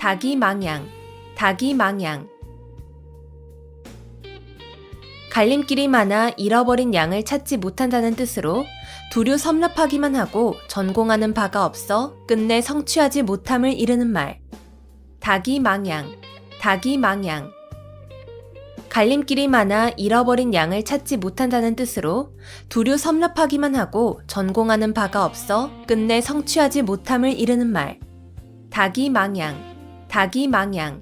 다기망양, 다기망양. 갈림길이 많아 잃어버린 양을 찾지 못한다는 뜻으로 두류 섭렵하기만 하고 전공하는 바가 없어 끝내 성취하지 못함을 이르는 말. 다기망양, 다기망양. 갈림길이 많아 잃어버린 양을 찾지 못한다는 뜻으로 두류 섭렵하기만 하고 전공하는 바가 없어 끝내 성취하지 못함을 이르는 말. 다기망양, 다기망양.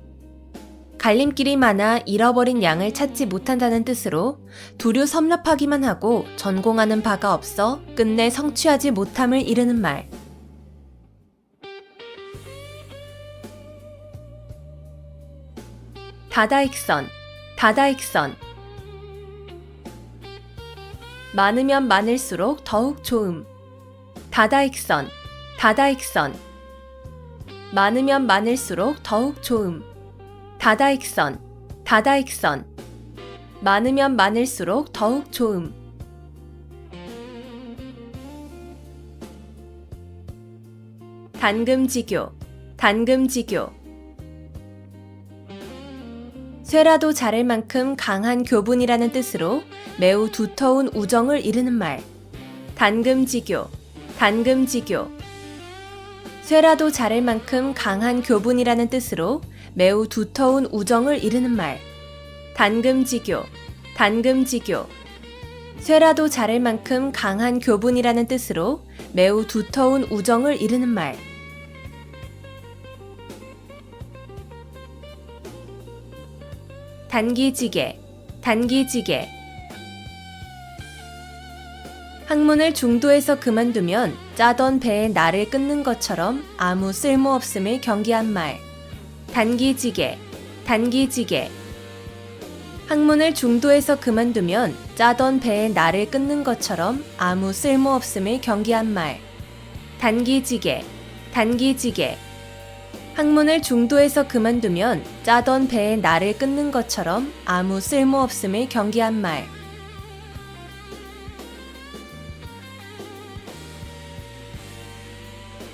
갈림길이 많아 잃어버린 양을 찾지 못한다는 뜻으로 두류 섭렵하기만 하고 전공하는 바가 없어 끝내 성취하지 못함을 이르는 말. 다다익선, 다다익선. 많으면 많을수록 더욱 좋음. 다다익선, 다다익선. 많으면 많을수록 더욱 좋음. 다다익선, 다다익선. 많으면 많을수록 더욱 좋음. 단금지교, 단금지교. 쇠라도 자를 만큼 강한 교분이라는 뜻으로 매우 두터운 우정을 이르는 말. 단금지교, 단금지교. 쇠라도 자를 만큼 강한 교분이라는 뜻으로 매우 두터운 우정을 이르는 말. 단금지교, 단금지교. 쇠라도 자를 만큼 강한 교분이라는 뜻으로 매우 두터운 우정을 이르는 말. 단기지개, 단기지개. 학문을 중도에서 그만두면 짜던 배에 날을 끊는 것처럼 아무 쓸모없음을 경계한 말. 단기지개, 단기지개. 학문을 중도에서 그만두면 짜던 배에 날을 끊는 것처럼 아무 쓸모없음을 경계한 말. 단기지개, 단기지개. 학문을 중도에서 그만두면 짜던 배에 날을 끊는 것처럼 아무 쓸모없음을 경계한 말.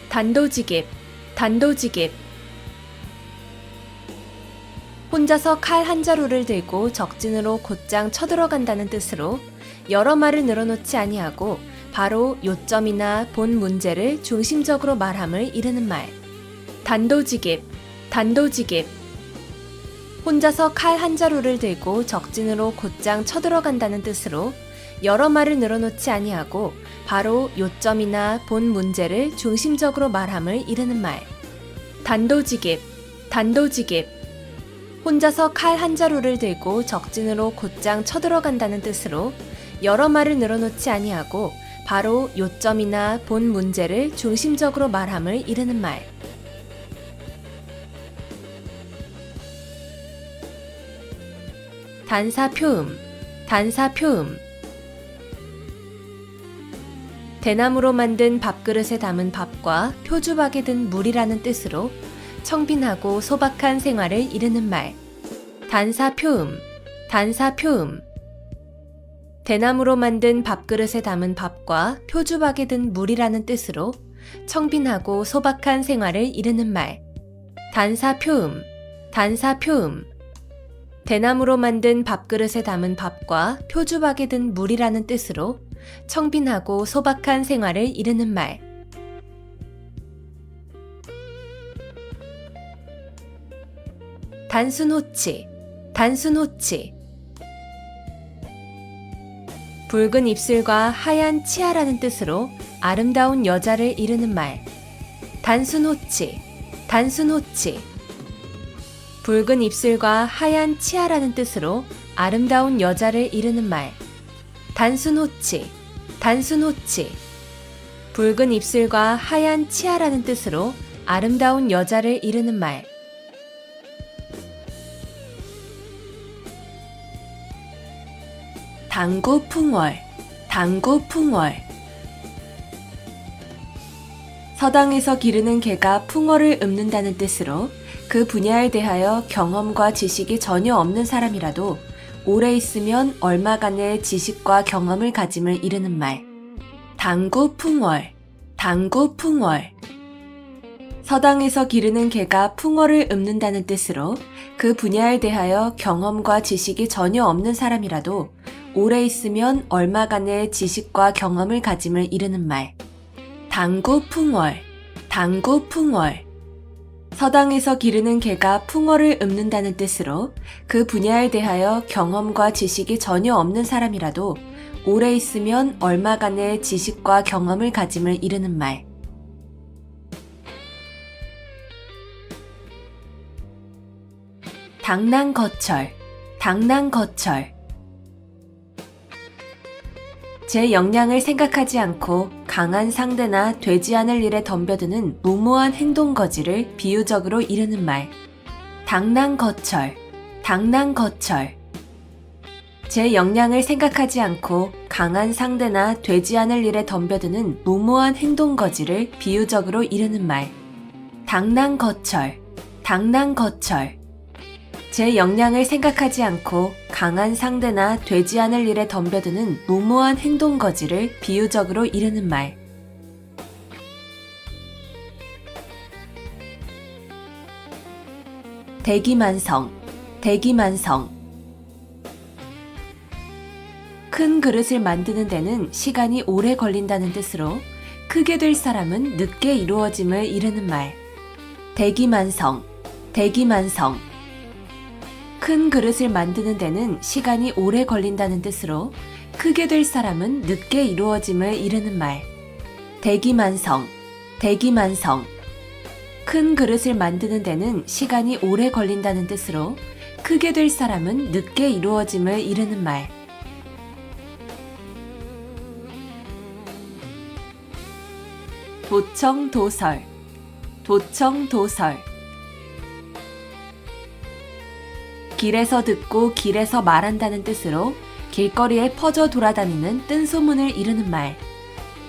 단도직입, 단도직입. 혼자서 칼 한 자루를 들고 적진으로 곧장 쳐들어간다는 뜻으로 여러 말을 늘어놓지 아니하고 바로 요점이나 본 문제를 중심적으로 말함을 이르는 말. 단도직입, 단도직입. 혼자서 칼 한 자루를 들고 적진으로 곧장 쳐들어간다는 뜻으로 여러 말을 늘어놓지 아니하고 바로 요점이나 본 문제를 중심적으로 말함을 이르는 말. 단도직입, 단도직입. 혼자서 칼 한 자루를 들고 적진으로 곧장 쳐들어간다는 뜻으로 여러 말을 늘어놓지 아니하고 바로 요점이나 본 문제를 중심적으로 말함을 이르는 말. 단사표음, 단사표음. 대나무로 만든 밥그릇에 담은 밥과 표주박에 든 물이라는 뜻으로 청빈하고 소박한 생활을 이르는 말. 단사표음, 단사표음. 대나무로 만든 밥그릇에 담은 밥과 표주박에 든 물이라는 뜻으로 청빈하고 소박한 생활을 이르는 말. 단사표음, 단사표음. 대나무로 만든 밥그릇에 담은 밥과 표주박에 든 물이라는 뜻으로 청빈하고 소박한 생활을 이르는 말. 단순호치, 단순호치. 붉은 입술과 하얀 치아라는 뜻으로 아름다운 여자를 이르는 말. 단순호치, 단순호치. 붉은 입술과 하얀 치아라는 뜻으로 아름다운 여자를 이르는 말. 단순호치, 단순호치. 붉은 입술과 하얀 치아라는 뜻으로 아름다운 여자를 이르는 말. 당구풍월, 당구풍월. 서당에서 기르는 개가 풍월을 읊는다는 뜻으로 그 분야에 대하여 경험과 지식이 전혀 없는 사람이라도 오래 있으면 얼마간의 지식과 경험을 가짐을 이르는 말. 당구풍월, 당구풍월. 서당에서 기르는 개가 풍어를 읊는다는 뜻으로 그 분야에 대하여 경험과 지식이 전혀 없는 사람이라도 오래 있으면 얼마간의 지식과 경험을 가짐을 이르는 말. 당구풍월, 당구풍월. 서당에서 기르는 개가 풍어를 읊는다는 뜻으로 그 분야에 대하여 경험과 지식이 전혀 없는 사람이라도 오래 있으면 얼마간의 지식과 경험을 가짐을 이르는 말. 당랑거철, 당랑거철. 제 역량을 생각하지 않고 강한 상대나 되지 않을 일에 덤벼드는 무모한 행동거지를 비유적으로 이르는 말. 당랑거철, 당랑거철. 제 역량을 생각하지 않고 강한 상대나 되지 않을 일에 덤벼드는 무모한 행동거지를 비유적으로 이르는 말. 당랑거철, 당랑거철. 제 역량을 생각하지 않고 강한 상대나 되지 않을 일에 덤벼드는 무모한 행동거지를 비유적으로 이르는 말. 대기만성, 대기만성. 큰 그릇을 만드는 데는 시간이 오래 걸린다는 뜻으로 크게 될 사람은 늦게 이루어짐을 이르는 말. 대기만성, 대기만성. 큰 그릇을 만드는 데는 시간이 오래 걸린다는 뜻으로 크게 될 사람은 늦게 이루어짐을 이르는 말. 대기만성, 대기만성. 큰 그릇을 만드는 데는 시간이 오래 걸린다는 뜻으로 크게 될 사람은 늦게 이루어짐을 이르는 말. 도청도설, 도청도설. 길에서 듣고 길에서 말한다는 뜻으로 길거리에 퍼져 돌아다니는 뜬소문을 이르는 말.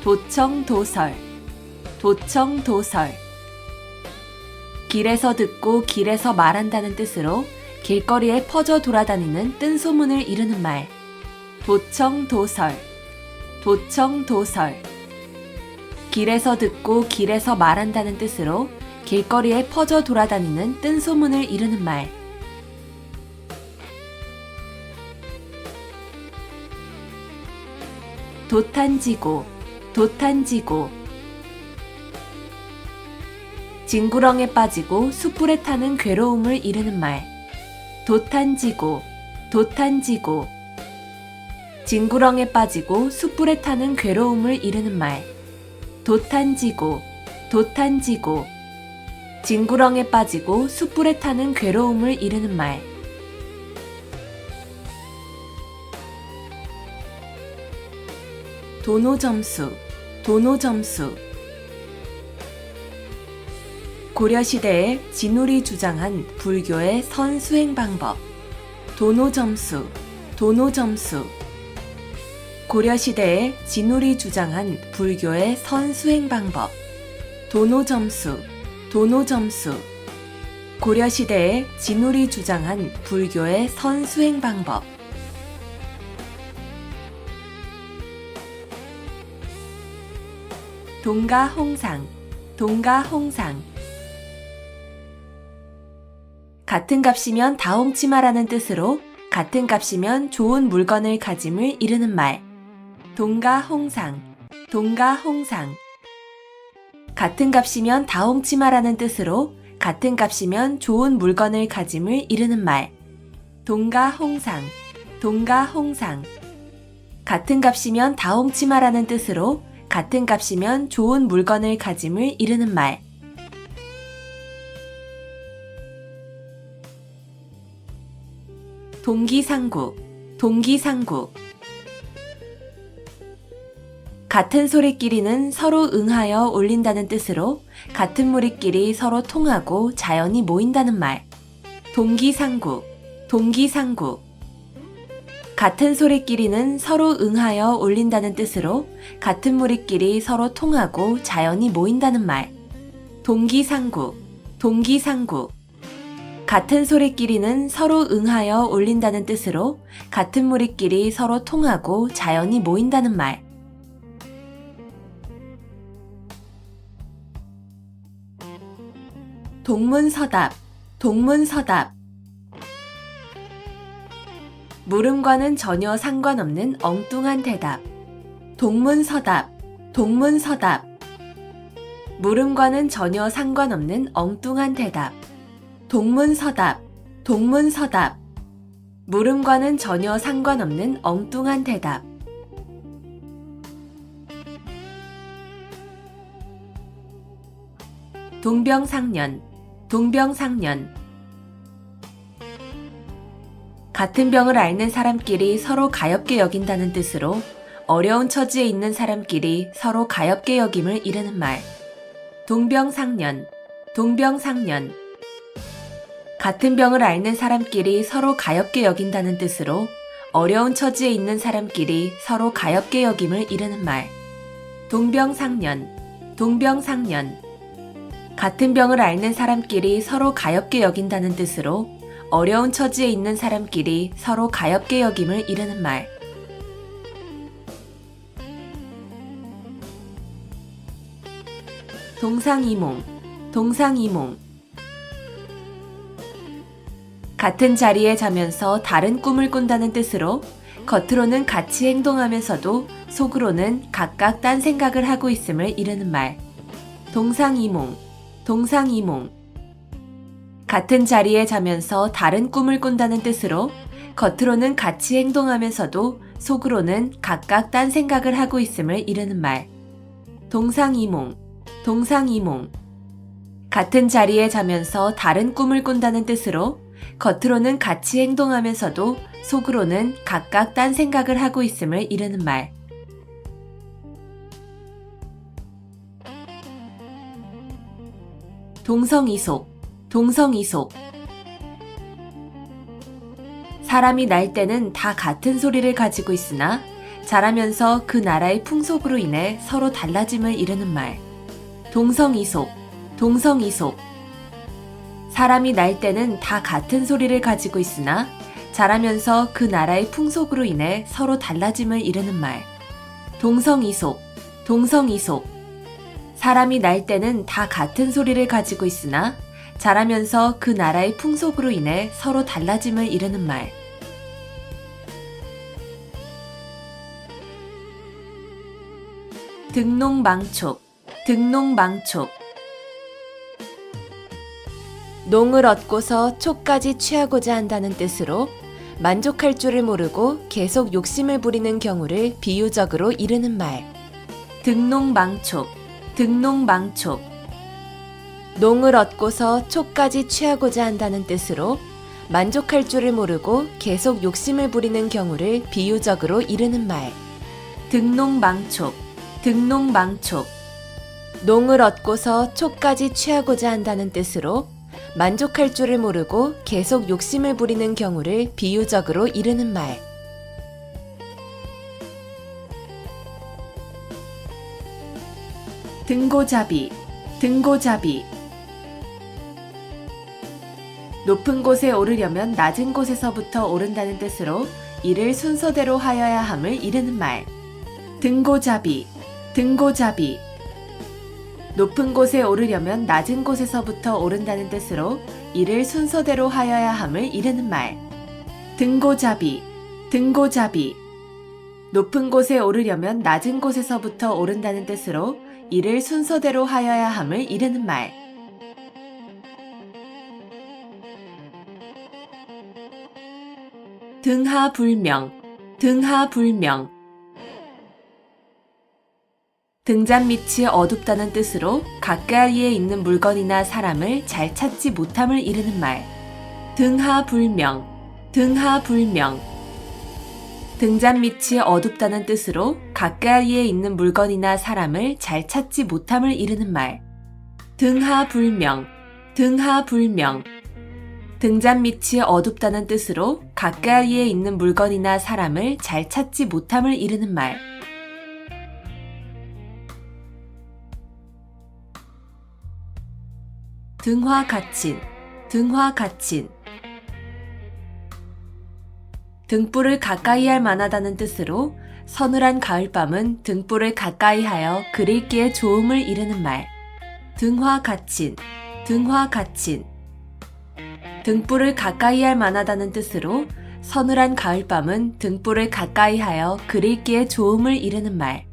도청도설, 도청도설. 길에서 듣고 길에서 말한다는 뜻으로 길거리에 퍼져 돌아다니는 뜬소문을 이르는 말. 도청도설, 도청도설. 길에서 듣고 길에서 말한다는 뜻으로 길거리에 퍼져 돌아다니는 뜬소문을 이르는 말. 도탄지고, 도탄지고. 징구렁에 빠지고 숯불에 타는 괴로움을 이르는 말. 도탄지고, 도탄지고. 징구렁에 빠지고 숯불에 타는 괴로움을 이르는 말. 도탄지고, 도탄지고. 징구렁에 빠지고 숯불에 타는 괴로움을 이르는 말. 도노점수, 도노점수. 고려시대에 진울이 주장한 불교의 선수행 방법. 도노점수, 도노점수. 고려시대에 진울이 주장한 불교의 선수행 방법. 도노점수, 도노점수. 고려시대에 진울이 주장한 불교의 선수행 방법. 동가홍상, 동가홍상. 같은 값이면 다 훔치 마라는 뜻으로 같은 값이면 좋은 물건을 가짐을 이르는 말. 동가홍상, 동가홍상. 같은 값이면 다 훔치 마라는 뜻으로 같은 값이면 좋은 물건을 가짐을 이르는 말. 동가홍상, 동가홍상. 같은 값이면 다 훔치 마라는 뜻으로 같은 값이면 좋은 물건을 가짐을 이르는 말. 동기상구, 동기상구. 같은 소리끼리는 서로 응하여 올린다는 뜻으로 같은 무리끼리 서로 통하고 자연히 모인다는 말. 동기상구, 동기상구. 같은 소리끼리는 서로 응하여 올린다는 뜻으로 같은 무리끼리 서로 통하고 자연히 모인다는 말. 동기상구, 동기상구. 같은 소리끼리는 서로 응하여 올린다는 뜻으로 같은 무리끼리 서로 통하고 자연히 모인다는 말. 동문서답, 동문서답. 물음과는 전혀 상관없는 엉뚱한 대답. 동문서답, 동문서답. 물음과는 전혀 상관없는 엉뚱한 대답. 동문서답, 동문서답. 물음과는 전혀 상관없는 엉뚱한 대답. 동병상련, 동병상련. 같은 병을 앓는 사람끼리 서로 가엾게 여긴다는 뜻으로 어려운 처지에 있는 사람끼리 서로 가엾게 여김을 이르는 말. 동병상련, 동병상련. 같은 병을 앓는 사람끼리 서로 가엾게 여긴다는 뜻으로 어려운 처지에 있는 사람끼리 서로 가엾게 여김을 이르는 말. 동병상련, 동병상련. 같은 병을 앓는 사람끼리 서로 가엾게 여긴다는 뜻으로 어려운 처지에 있는 사람끼리 서로 가엾게 여김을 이르는 말. 동상이몽, 동상이몽. 같은 자리에 자면서 다른 꿈을 꾼다는 뜻으로 겉으로는 같이 행동하면서도 속으로는 각각 딴 생각을 하고 있음을 이르는 말. 동상이몽, 동상이몽. 같은 자리에 자면서 다른 꿈을 꾼다는 뜻으로 겉으로는 같이 행동하면서도 속으로는 각각 딴 생각을 하고 있음을 이르는 말. 동상이몽, 동상이몽. 같은 자리에 자면서 다른 꿈을 꾼다는 뜻으로 겉으로는 같이 행동하면서도 속으로는 각각 딴 생각을 하고 있음을 이르는 말. 동성이속, 동성이속. 사람이 날 때는 다 같은 소리를 가지고 있으나 자라면서 그 나라의 풍속으로 인해 서로 달라짐을 이르는 말. 동성이속, 동성이속. 사람이 날 때는 다 같은 소리를 가지고 있으나 자라면서 그 나라의 풍속으로 인해 서로 달라짐을 이르는 말. 동성이속, 동성이속. 사람이 날 때는 다 같은 소리를 가지고 있으나 자라면서 그 나라의 풍속으로 인해 서로 달라짐을 이르는 말. 등농망촉, 등농망촉. 농을 얻고서 촉까지 취하고자 한다는 뜻으로 만족할 줄을 모르고 계속 욕심을 부리는 경우를 비유적으로 이르는 말. 등농망촉, 등농망촉. 농을 얻고서 촉까지 취하고자 한다는 뜻으로 만족할 줄을 모르고 계속 욕심을 부리는 경우를 비유적으로 이르는 말. 등농망촉, 등농망촉. 농을 얻고서 촉까지 취하고자 한다는 뜻으로 만족할 줄을 모르고 계속 욕심을 부리는 경우를 비유적으로 이르는 말. 등고잡이, 등고잡이. 높은 곳에 오르려면 낮은 곳에서부터 오른다는 뜻으로 이를 순서대로 하여야 함을 이르는 말. 등고잡이, 등고잡이. 높은 곳에 오르려면 낮은 곳에서부터 오른다는 뜻으로 이를 순서대로 하여야 함을 이르는 말. 등고잡이, 등고잡이. 높은 곳에 오르려면 낮은 곳에서부터 오른다는 뜻으로 이를 순서대로 하여야 함을 이르는 말. 등하불명, 등하불명. 등잔밑이 어둡다는 뜻으로 가까이에 있는 물건이나 사람을 잘 찾지 못함을 이르는 말. 등하불명, 등하불명. 등잔밑이 어둡다는 뜻으로 가까이에 있는 물건이나 사람을 잘 찾지 못함을 이르는 말. 등하불명, 등하불명. 등잔밑이 어둡다는 뜻으로 가까이에 있는 물건이나 사람을 잘 찾지 못함을 이르는 말. 등화가친, 등화가친. 등불을 가까이 할 만하다는 뜻으로 서늘한 가을밤은 등불을 가까이 하여 그릴기에 좋음을 이르는 말. 등화가친, 등화 갇힌. 등불을 가까이 할 만하다는 뜻으로 서늘한 가을밤은 등불을 가까이 하여 그릴기에 좋음을 이르는 말.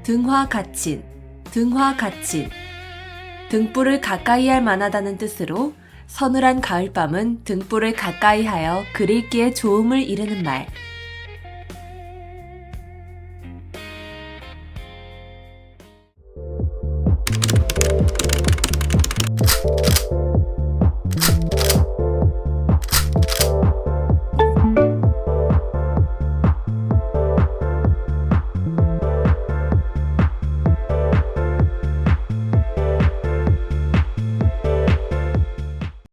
등화 갇힌. 등화 갇힌. 등불을 가까이 할 만하다는 뜻으로 서늘한 가을밤은 등불을 가까이 하여 그릴기에 좋음을 이르는 말.